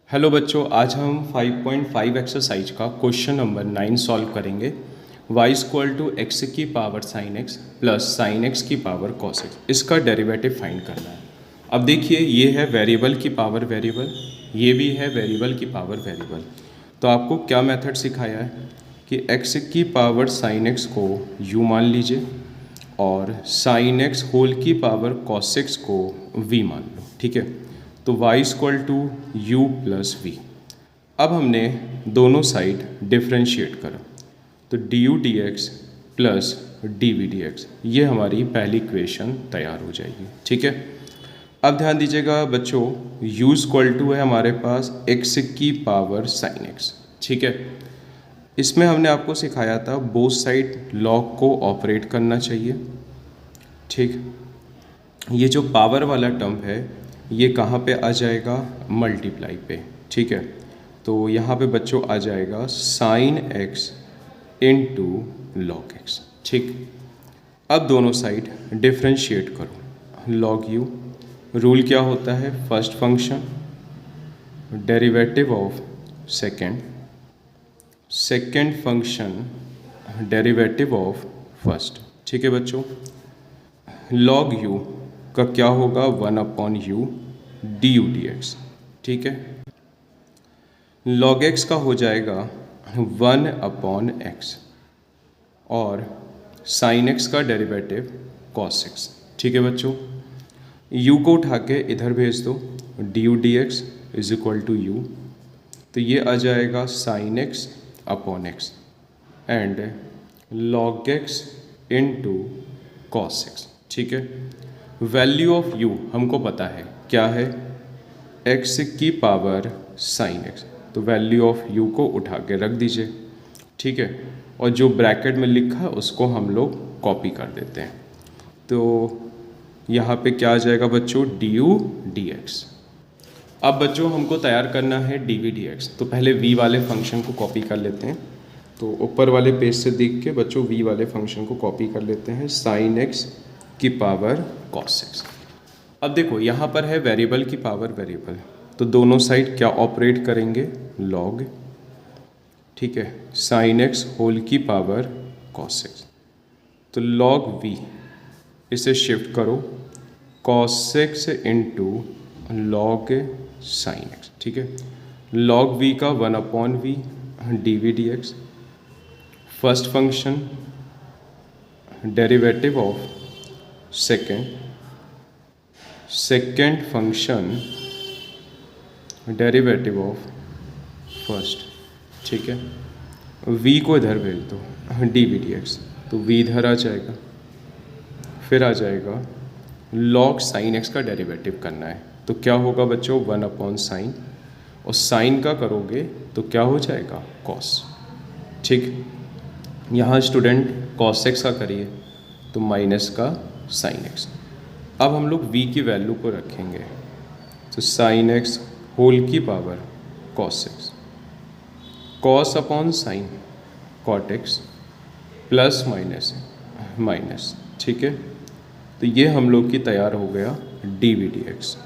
Hello बच्चों, आज हम 5.5 एक्सरसाइज का क्वेश्चन नंबर 9 सॉल्व करेंगे। y इक्वल टू एक्स की power sine x plus sine x की पावर कॉस एक्स, इसका डेरिवेटिव फाइंड करना है। अब देखिए, ये है वेरिएबल की पावर वेरिएबल, ये भी है वेरिएबल की पावर वेरिएबल। तो आपको क्या मेथड सिखाया है कि x की पावर साइन एक्स को u मान लीजिए और साइन एक्स होल की पावर कॉस एक्स को v मान लो। ठीक है, तो y equal to u plus v. अब हमने दोनों साइड डिफ्रेंशिएट करा, तो d U D x plus D we D x, ये हमारी पहली इक्वेशन तैयार हो जाएगी। ठीक है, अब ध्यान दीजिएगा बच्चों, u इक्वल टू है हमारे पास x की पावर साइन एक्स। ठीक है, इसमें हमने आपको सिखाया था बोथ साइड लॉग को ऑपरेट करना चाहिए। ठीक, ये जो पावर वाला टर्म है ये कहाँ पे आ जाएगा, मल्टीप्लाई पे। ठीक है, तो यहाँ पे बच्चों आ जाएगा sine x into log x. ठीक, अब दोनों साइड डिफ्रेंशिएट करो। लॉग यू, रूल क्या होता है, first function derivative of second, second function derivative of first. ठीक है बच्चों, लॉग यू का क्या होगा, 1/u D U D x. ठीक है, लॉग एक्स का हो जाएगा 1/x और साइन एक्स का डेरिवेटिव कॉस एक्स। ठीक है बच्चों, u को उठा के इधर भेज दो, d U D x is equal to u, तो ये आ जाएगा sine x upon x and log x into cos x. ठीक है, वैल्यू ऑफ u हमको पता है क्या है, x की पावर साइन x, तो वैल्यू ऑफ u को उठा के रख दीजिए। ठीक है, और जो ब्रैकेट में लिखा है उसको हम लोग कॉपी कर देते हैं, तो यहाँ पे क्या आ जाएगा बच्चों, डी यू डी एक्स। अब बच्चों हमको तैयार करना है डी वी डी एक्स, तो पहले v वाले फंक्शन को कॉपी कर लेते हैं। तो ऊपर वाले पेज से देख के बच्चों v वाले फंक्शन को कॉपी कर लेते हैं, साइन एक्स की पावर कॉस एक्स। अब देखो यहाँ पर है वेरिएबल की पावर वेरिएबल, तो दोनों साइड क्या ऑपरेट करेंगे, लॉग। ठीक है, साइन एक्स होल की पावर कॉस एक्स, तो लॉग वी, इसे शिफ्ट करो cos x into log sine x. ठीक है, लॉग वी का 1/v d we D x, first function derivative of second, second function derivative of first. ठीक है, v को इधर भेज दो, डी वी डी एक्स, तो v इधर आ जाएगा, फिर आ जाएगा लॉग साइन x का डेरिवेटिव करना है, तो क्या होगा बच्चों, 1/sin, और साइन का करोगे तो क्या हो जाएगा, cos। ठीक, यहाँ स्टूडेंट cos x का करिए तो माइनस का साइन एक्स। अब हम लोग v की वैल्यू को रखेंगे, तो साइन एक्स होल की power cos x, cos upon sine cot x plus minus minus. ठीक है, तो ये हम लोग की तैयार हो गया डी वी डी एक्स।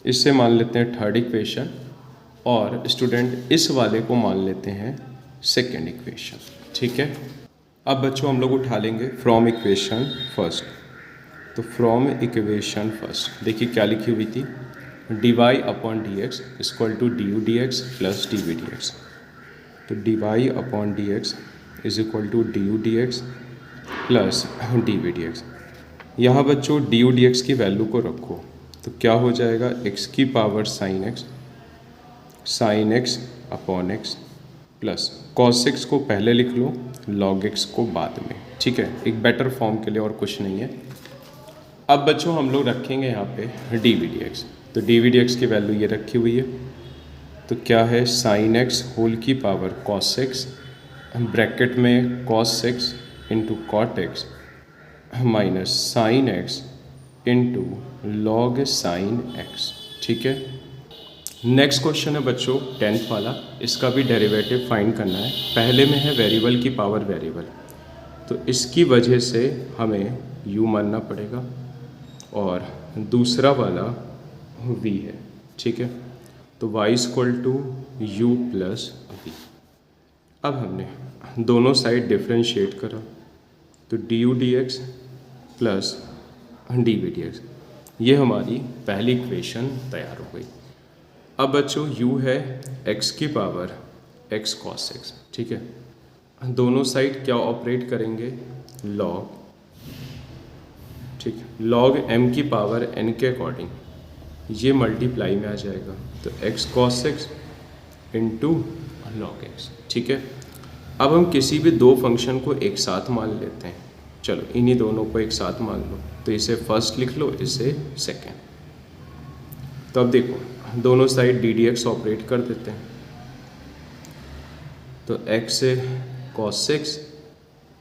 इससे मान लेते हैं थर्ड इक्वेशन, और स्टूडेंट इस वाले को मान लेते हैं सेकेंड इक्वेशन। ठीक है, अब बच्चों हम लोग उठा लेंगे फ्रॉम इक्वेशन फर्स्ट, तो फ्रॉम इक्वेशन फर्स्ट देखिए क्या लिखी हुई थी, D Y upon D X equal to D U D x plus D we D x, तो D Y upon D x is equal to D U D x plus D we D X. यहाँ बच्चों D U D x की value को रखो, तो क्या हो जाएगा, एक्स की power sine x upon x plus cos x को पहले लिख लो, लॉग एक्स को बाद में। ठीक है, एक बेटर फॉर्म के लिए, और कुछ नहीं है। अब बच्चों हम लोग रखेंगे यहाँ पे डी वी डी एक्स, तो डी वी डी एक्स की वैल्यू ये रखी हुई है, तो क्या है, साइन एक्स होल की पावर कॉस एक्स, ब्रैकेट में cos x into cot x minus sine x into log sine x. ठीक है, नेक्स्ट क्वेश्चन है बच्चों 10th वाला, इसका भी डेरिवेटिव फाइंड करना है। पहले में है वेरिएबल की पावर वेरिएबल, तो इसकी वजह से हमें u मानना पड़ेगा, और दूसरा वाला वी है, ठीक है। तो y equal to u plus v. अब हमने दोनों साइड डिफ्रेंशिएट करा तो d U D x plus D we D x, ये हमारी पहली इक्वेशन तैयार हो गई। अब बच्चों u है x की पावर x cos x, ठीक है। दोनों साइड क्या ऑपरेट करेंगे, log, ठीक है, log m की पावर n के अकॉर्डिंग ये मल्टीप्लाई में आ जाएगा तो x cos x into log x, ठीक है। अब हम किसी भी दो फंक्शन को एक साथ मान लेते हैं, चलो इन्हीं दोनों को एक साथ मान लो, तो इसे फर्स्ट लिख लो, इसे सेकेंड। तो अब देखो दोनों side D D x operate कर देते हैं, तो x से cos x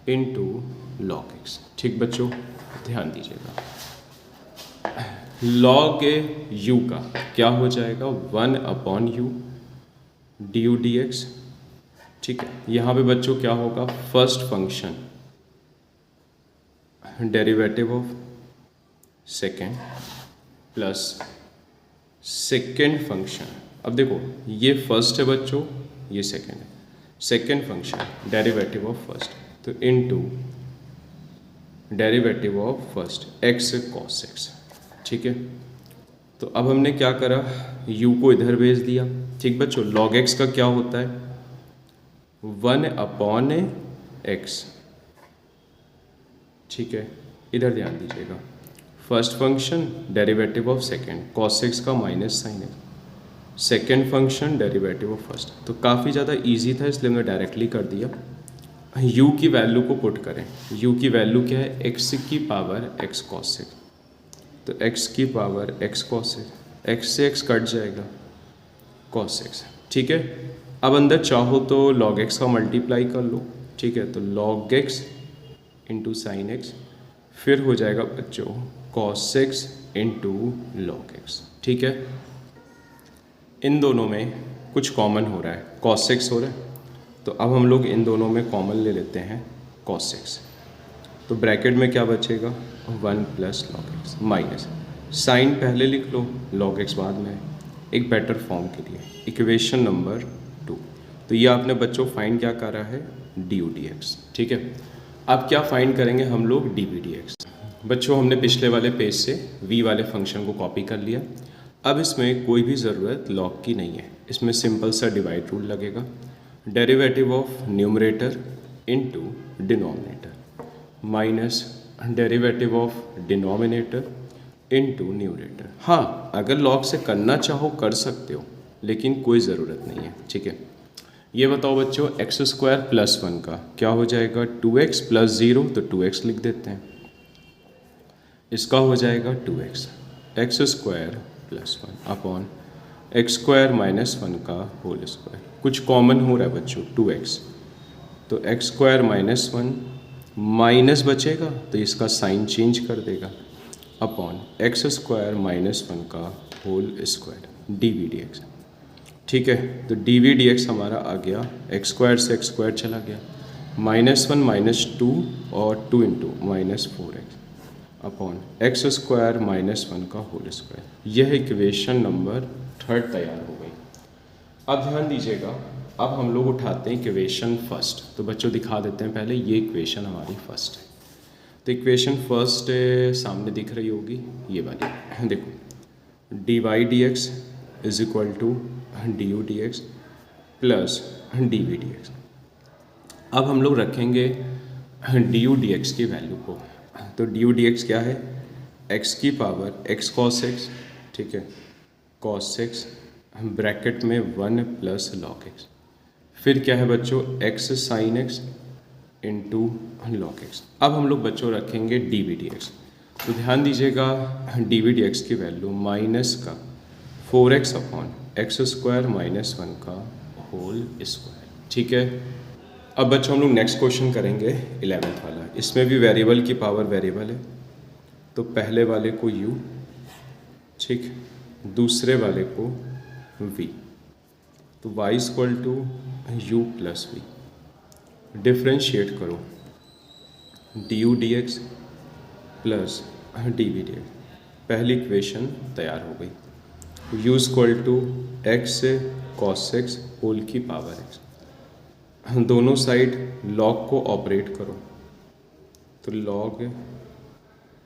into log x, ठीक बच्चों ध्यान दीजिएगा। log u का क्या हो जाएगा, 1/u D U D x, ठीक है। यहाँ पे बच्चों क्या होगा, first function derivative of second plus second function, अब देखो ये फर्स्ट है बच्चों, ये सेकेंड है, second function derivative of first, तो into derivative of first x cos x, ठीक है। तो अब हमने क्या करा, u को इधर भेज दिया, ठीक बच्चों। log x का क्या होता है, 1/x, ठीक है। इधर ध्यान दीजिएगा, first function derivative of second cos x का माइनस साइन है, second function derivative of first. तो काफ़ी ज़्यादा इजी था इसलिए हमने डायरेक्टली कर दिया। u की वैल्यू को पुट करें, u की वैल्यू क्या है, x की पावर x cos x, तो x की power x cos x, x से x कट जाएगा cos x, ठीक है। अब अंदर चाहो तो log x का मल्टीप्लाई कर लो, ठीक है। तो log x into sine x, फिर हो जाएगा बच्चों cos x into log x, ठीक है। इन दोनों में कुछ कॉमन हो रहा है, cos x हो रहा है, तो अब हम लोग इन दोनों में कॉमन ले लेते हैं cos x, तो ब्रैकेट में क्या बचेगा, 1 plus log x minus sine पहले लिख लो, log x बाद में, एक बेटर फॉर्म के लिए इक्वेशन नंबर 2। तो ये आपने बच्चों फाइंड क्या करा है, डी यू डी एक्स, ठीक है। अब क्या फाइंड करेंगे हम लोग, डी वी डी एक्स। बच्चों हमने पिछले वाले पेज से v वाले फंक्शन को कॉपी कर लिया, अब इसमें कोई भी ज़रूरत लॉग की नहीं है, इसमें सिंपल सा डिवाइड रूल लगेगा, derivative of numerator into denominator minus derivative of denominator into numerator. हाँ, अगर लॉग से करना चाहो कर सकते हो, लेकिन कोई ज़रूरत नहीं है, ठीक है। ये बताओ बच्चों एक्स स्क्वायर प्लस 1 का क्या हो जाएगा, 2x प्लस 0, तो 2x लिख देते हैं, इसका हो जाएगा 2x, x square plus 1 upon x square minus 1 का होल स्क्वायर, कुछ कॉमन हो रहा है बच्चों 2x, तो एक्स स्क्वायर माइनस 1 माइनस बचेगा तो इसका साइन चेंज कर देगा, अपॉन एक्स स्क्वायर माइनस 1 का whole square d we D x, ठीक है। तो डी वी डी एक्स हमारा आ गया, एक्स स्क्वायर से एक्स स्क्वायर चला गया, -1 -2 और 2 into -4x upon x square -1 का होल स्क्वायर। यह इक्वेशन नंबर 3 तैयार हो गई। अब ध्यान दीजिएगा, अब हम लोग उठाते हैं इक्वेशन फर्स्ट, तो बच्चों दिखा देते हैं पहले, ये इक्वेशन हमारी फर्स्ट है। तो इक्वेशन फर्स्ट सामने दिख रही होगी, ये वाली देखो, d y d x is equal to D U D x plus D we D x. अब हम लोग रखेंगे डी यू डी एक्स की वैल्यू को, तो डी यू डी एक्स क्या है, एक्स की पावर एक्स कॉस एक्स, ठीक है, कॉस एक्स ब्रैकेट में 1 प्लस लॉग एक्स, फिर क्या है बच्चों x sign x into log x. अब हम लोग बच्चों रखेंगे डी वी डी एक्स, तो ध्यान दीजिएगा डी वी डी एक्स की वैल्यू माइनस का 4x upon x square minus 1 का होल स्क्वायर, ठीक है। अब बच्चों हम लोग नेक्स्ट क्वेश्चन करेंगे 11th वाला, इसमें भी वेरिएबल की पावर वेरिएबल है, तो पहले वाले को u, ठीक, दूसरे वाले को v, तो y equal to u plus V, differentiate करो D U D x plus D we D X, पहली इक्वेशन तैयार हो गई। u equal to X cos X whole की पावर एक्स। दोनों साइड लॉग को ऑपरेट करो, तो log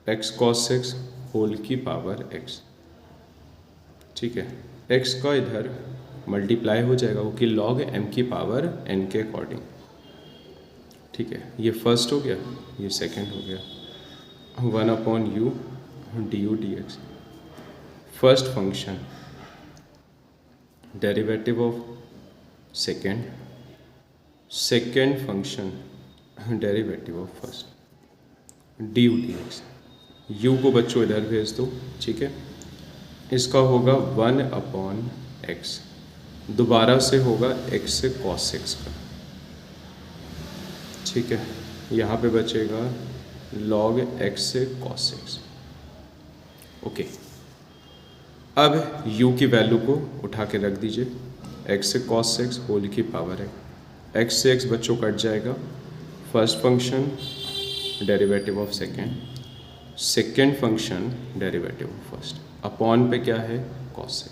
X cos X whole की पावर एक्स, ठीक है। एक्स का इधर मल्टीप्लाई हो जाएगा वो कि लॉग एम की पावर एन के अकॉर्डिंग, ठीक है। ये फर्स्ट हो गया, ये सेकंड हो गया। 1/u du dx first function derivative of second, second function derivative of first du dx। u को बच्चों इधर भेज दो, ठीक है। इसका होगा 1/x, दोबारा से होगा x से cos x का, ठीक है। यहाँ पे बचेगा log x से cos x, ओके। अब u की वैल्यू को उठा के रख दीजिए, x से cos x होल की पावर है, x से x बच्चों कट जाएगा। First function derivative of second, second function derivative of first, upon पे क्या है cos x,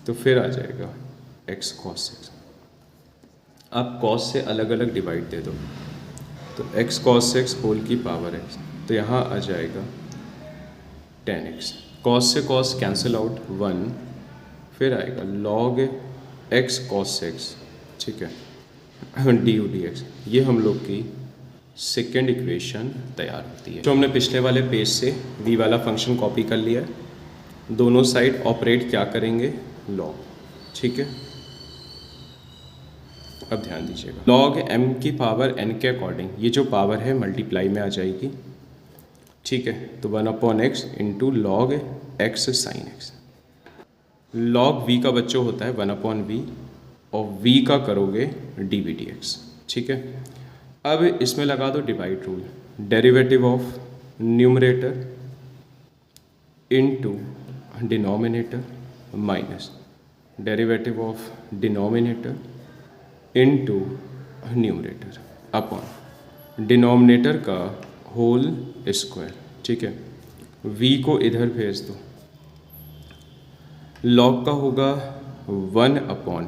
तो फिर आ जाएगा x cos x। अब cos से अलग अलग डिवाइड दे दो, तो x cos x होल की पावर x, तो यहाँ आ जाएगा 10x। cos से cos कैंसिल आउट 1, फिर आएगा log x cos x, ठीक है, du dx। ये हम लोग की सेकेंड इक्वेशन तैयार होती है। जो हमने पिछले वाले पेज से v वाला फंक्शन कॉपी कर लिया है, दोनों साइड ऑपरेट क्या करेंगे log, ठीक है। अब ध्यान दीजिएगा, log m की पावर n के अकॉर्डिंग ये जो पावर है मल्टीप्लाई में आ जाएगी, ठीक है। तो 1/x into log x sine x। log v का बच्चों होता है 1/v और v का करोगे dv dx, ठीक है। अब इसमें लगा दो divide rule, derivative of numerator into denominator minus derivative of denominator into numerator upon denominator का होल स्क्वायर, ठीक है। v को इधर भेज दो, log का होगा 1/,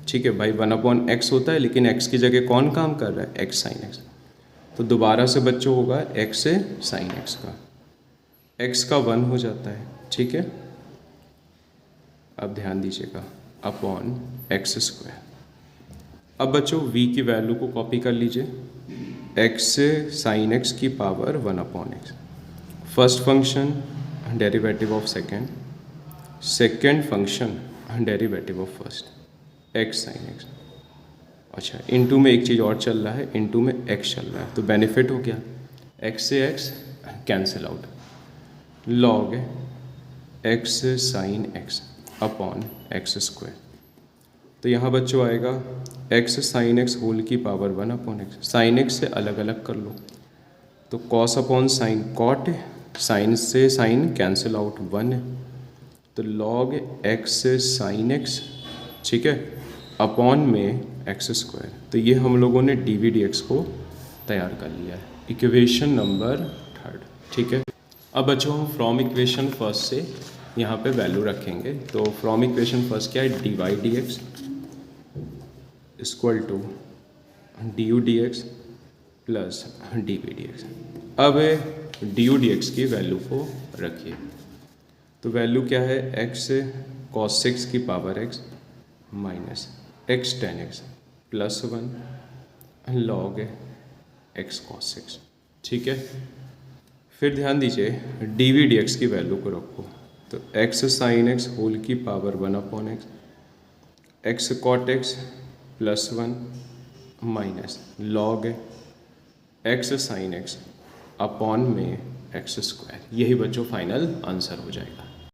ठीक है भाई, 1/x होता है, लेकिन x की जगह कौन काम कर रहा है, x साइन x, तो दोबारा से बच्चों होगा x साइन x का, x का 1 हो जाता है, ठीक है। अब ध्यान दीजिएगा अपॉन x स्क्वायर। अब बच्चों v की वैल्यू को कॉपी कर लीजिए, x साइन x की power 1/x, first function derivative of second, second function derivative of first, x sine x। अच्छा, इनटू में एक चीज़ और चल रहा है, इनटू में x चल रहा है, तो बेनिफिट हो गया, x से x cancel out, log x sine x upon x square. तो यहाँ बच्चों आएगा x साइन x होल की पावर 1/x, साइन x से अलग अलग कर लो, तो cos upon sine cot, sine से साइन कैंसिल आउट 1, तो log x साइन x, ठीक है, अपॉन में x स्क्वायर। तो ये हम लोगों ने dv dx को तैयार कर लिया है, इक्वेशन नंबर 3, ठीक है। अब बच्चों हम फ्रॉम इक्वेशन फर्स्ट से यहाँ पे वैल्यू रखेंगे, तो फ्रॉम इक्वेशन फर्स्ट क्या है, dy dx equal to du dx plus dv dx। अब du dx की वैल्यू को रखिए, तो वैल्यू क्या है, x cos 6 की power x minus x tan x plus 1 log x cos 6, ठीक है। फिर ध्यान दीजिए dv dx की वैल्यू को रखो, तो x साइन x होल की power 1/x, x cot x plus 1 minus log x sine x upon में x स्क्वायर। यही बच्चों फाइनल आंसर हो जाएगा।